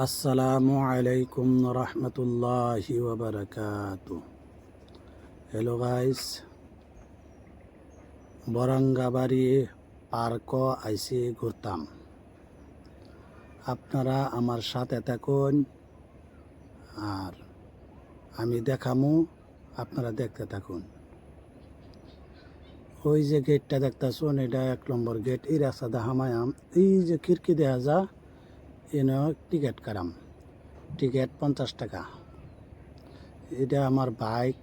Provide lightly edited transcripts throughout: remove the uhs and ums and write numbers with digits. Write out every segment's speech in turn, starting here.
আসসালামু আলাইকুম রহমতুল্লাহি ওয়াবারাকাতু। হ্যালো গাইস, বরঙ্গাবাড়ি পার্ক আইসি ঘুরতাম। আপনারা আমার সাথে থাকুন আর আমি দেখামু, আপনারা দেখতে থাকুন। ওই যে গেটটা দেখতেছুন, এটা 1 নম্বর গেট। এই রাস্তাটা হামায়াম, এই যে খিড়কি দেখা যা এনে টিকিট কারাম। টিকিট 50 টাকা। এটা আমার বাইক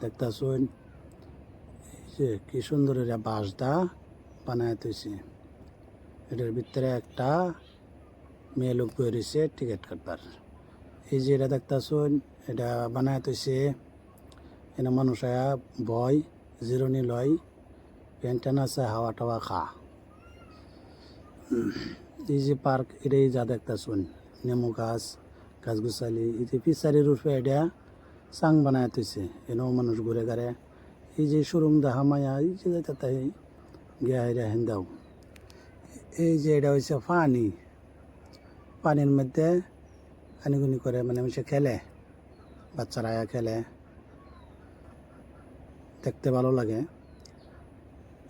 দেখতেছুন, যে কি সুন্দর এটা বাঁশ দা বানায় তৈছে। এটার ভিতরে একটা মেয়ে লোক বই রয়েছে টিকিট কাটবার। এই যে এটা দেখতেছুন, এটা বানায় তৈছে। এনে মানুষ আয়া বয়, জিরোনি লয়, পেন্টান আছে, হাওয়া টাওয়া খা। এই যে পার্ক, এটাই যা দেখতেছুন, নেমু গাছ, গাছ গুছালি। এই যে ফিসারির রূপে এটা চাং বানায় তৈছে, এনেও মানুষ ঘুরে গাড়ে। এই যে সুরুং দেখা মায়া, এই যে যাইতে তাই গিয়া হেরা হেন্দাও। এই যে এটা হচ্ছে পানি, পানির মধ্যে আনিগুনি করে, মানে সে খেলে, বাচ্চারা খেলে, দেখতে ভালো লাগে।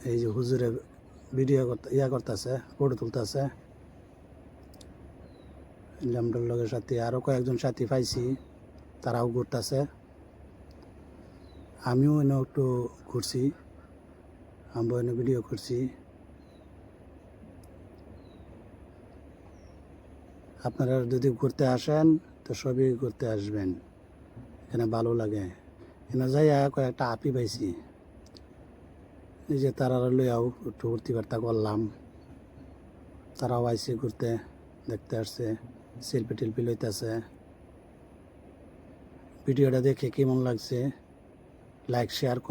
এই যে হুজুরে ভিডিও করতেছে, ফটো তুলতেছে। ল্যামডোর লগের সাথে আরও কয়েকজন সাথী পাইছি, তারাও ঘুরতেছে। আমিও এনে একটু ঘুরছি, আমিও এনে ভিডিও করছি। আপনারা যদি ঘুরতে আসেন তো সবই ঘুরতে আসবেন, এখানে ভালো লাগে। এখানে যাইয়া কয়েকটা আপি পাইছি, এই যে তারা লইয়াও একটু ঘুরতে বার্তা করলাম। তারাও আইসে ঘুরতে, দেখতে আসছে, সেলফি টেলফি লইতেছে। ভিডিওটা দেখে কেমন লাগছে লাইক শেয়ার